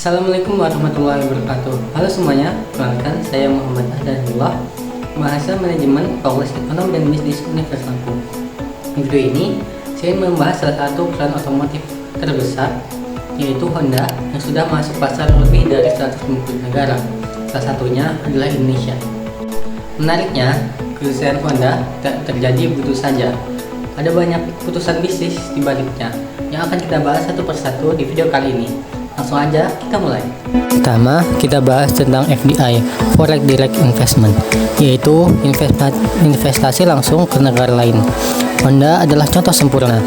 Assalamualaikum warahmatullahi wabarakatuh. Halo semuanya, perkenalkan saya Muhammad Ahdanullah, mahasiswa manajemen Fakultas Ekonomi dan Bisnis Universitas Lampung. Di video ini, saya membahas salah satu perusahaan otomotif terbesar, yaitu Honda, yang sudah masuk pasar lebih dari 150 negara. Salah satunya adalah Indonesia. Menariknya, kesuksesan Honda tidak terjadi begitu saja. Ada banyak keputusan bisnis di baliknya yang akan kita bahas satu persatu di video kali ini. Langsung aja kita mulai. Pertama, kita bahas tentang FDI, Foreign Direct Investment, yaitu investasi langsung ke negara lain. Honda adalah contoh sempurna.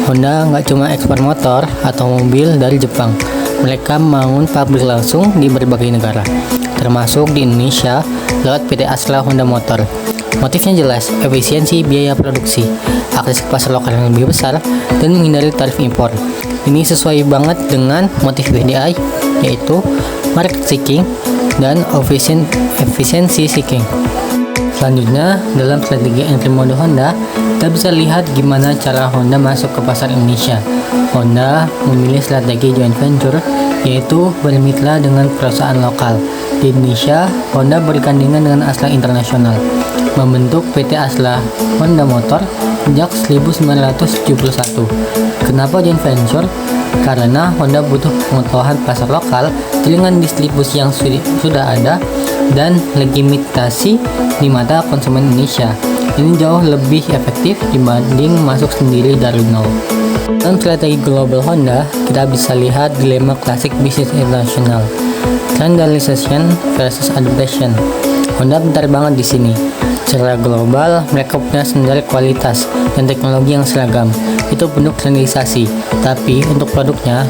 Honda nggak cuma ekspor motor atau mobil dari Jepang, mereka membangun pabrik langsung di berbagai negara, termasuk di Indonesia lewat PT Asla Honda Motor. Motifnya jelas, efisiensi biaya produksi, akses ke pasar lokal yang lebih besar, dan menghindari tarif impor. Ini sesuai banget dengan motif FDI, yaitu market seeking dan efficiency seeking. Selanjutnya, dalam strategi entry mode Honda, kita bisa lihat gimana cara Honda masuk ke pasar Indonesia. Honda memilih strategi joint venture, yaitu bermitra dengan perusahaan lokal. Di Indonesia, Honda bergandingan dengan Asla Internasional, membentuk PT Asla Honda Motor sejak 1971. Kenapa joint venture? Karena Honda butuh pengetahuan pasar lokal, jaringan distribusi yang sudah ada, dan legitimasi di mata konsumen Indonesia. Ini jauh lebih efektif dibanding masuk sendiri dari nol. Dalam strategi global Honda, kita bisa lihat dilema klasik bisnis internasional, standardization versus adaptation. Honda pintar banget di sini. Secara global, mereka punya standar kualitas dan teknologi yang seragam. Itu bentuk standarisasi. Tapi untuk produknya,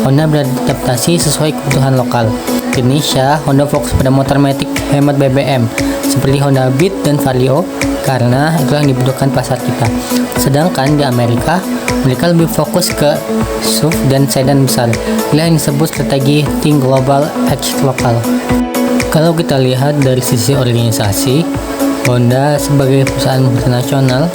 Honda beradaptasi sesuai kebutuhan lokal. Di Indonesia, Honda fokus pada motor matic hemat BBM seperti Honda Beat dan Vario karena itu yang dibutuhkan pasar kita. Sedangkan di Amerika, mereka lebih fokus ke SUV dan sedan besar. Inilah yang disebut strategi Think Global, Act Local. Kalau kita lihat dari sisi organisasi, Honda sebagai perusahaan multinasional,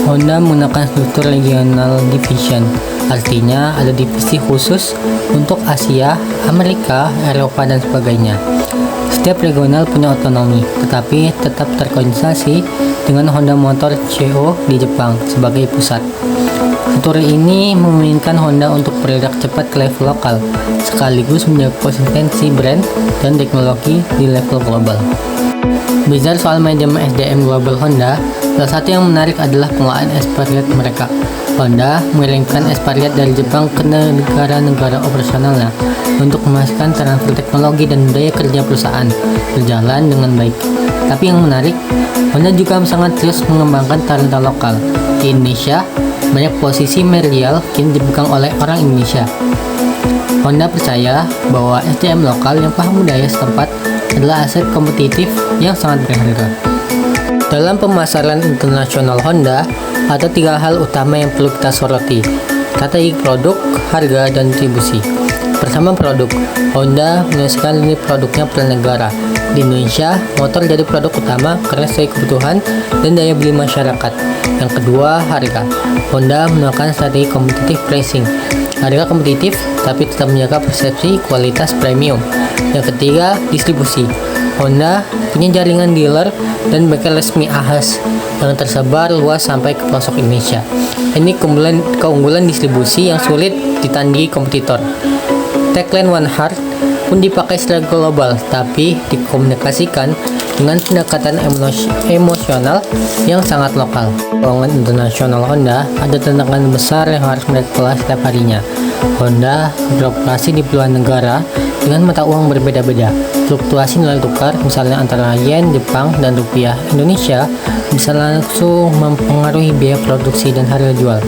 Honda menggunakan struktur regional division. Artinya ada divisi khusus untuk Asia, Amerika, Eropa, dan sebagainya. Setiap regional punya otonomi, tetapi tetap terkoordinasi dengan Honda Motor CO di Jepang sebagai pusat. Struktur ini memungkinkan Honda untuk bergerak cepat ke level lokal, sekaligus menjaga konsistensi brand dan teknologi di level global. Bicara soal manajemen SDM global Honda, salah satu yang menarik adalah pengelolaan expatriate mereka. Honda mengirimkan expatriate dari Jepang ke negara-negara operasionalnya untuk memastikan transfer teknologi dan budaya kerja perusahaan berjalan dengan baik. Tapi yang menarik, Honda juga sangat serius mengembangkan talenta lokal. Di Indonesia, banyak posisi manajerial kini dipegang oleh orang Indonesia. Honda percaya bahwa SDM lokal yang paham budaya setempat adalah aset kompetitif yang sangat berharga. Dalam pemasaran internasional Honda, ada 3 hal utama yang perlu kita soroti: strategi produk, harga, dan distribusi. Pertama, produk. Honda menyelesaikan lini produknya per negara. Di Indonesia, motor jadi produk utama karena sesuai kebutuhan dan daya beli masyarakat. Yang kedua, harga. Honda menggunakan strategi kompetitif pricing. Harga kompetitif tapi tetap menjaga persepsi kualitas premium. Yang ketiga, distribusi. Honda punya jaringan dealer dan bengkel resmi AHAS yang tersebar luas sampai ke pelosok Indonesia. Ini keunggulan distribusi yang sulit ditandingi kompetitor. Tagline One Heart pun dipakai secara global, tapi dikomunikasikan dengan pendekatan emosional yang sangat lokal. Keuangan internasional Honda ada tantangan besar yang harus mereka kelola setiap harinya. Honda beroperasi di puluhan negara dengan mata uang berbeda-beda. Fluktuasi nilai tukar, misalnya antara yen, Jepang, dan rupiah Indonesia, bisa langsung mempengaruhi biaya produksi dan harga jual.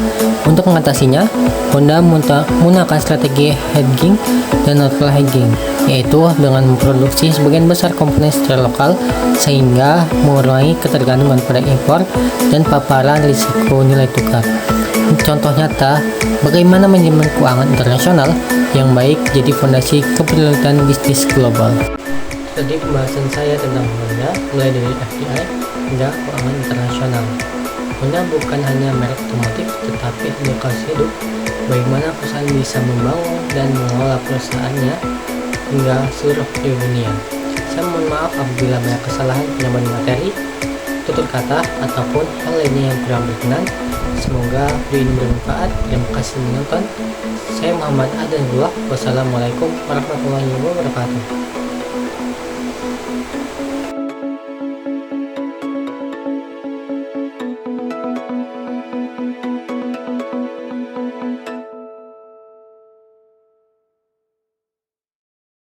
Untuk mengatasinya, Honda menggunakan strategi hedging dan natural hedging, yaitu dengan memproduksi sebagian besar komponen secara lokal sehingga mengurangi ketergantungan pada impor dan paparan risiko nilai tukar. Contoh nyata bagaimana manajemen keuangan internasional yang baik jadi fondasi keberlanjutan bisnis global. Tadi pembahasan saya tentang Honda mulai dari FDI hingga keuangan internasional. Honda bukan hanya merek otomotif, tetapi edukasi hidup bagaimana perusahaan bisa membangun dan mengelola perusahaannya hingga seluruh dunia. Saya mohon maaf apabila banyak kesalahan penyampaian materi, tutur kata, ataupun hal lainnya yang kurang berkenan. Semoga video ini bermanfaat. Terima kasih menonton. Saya Muhammad Adanullah. Wassalamualaikum warahmatullahi wabarakatuh.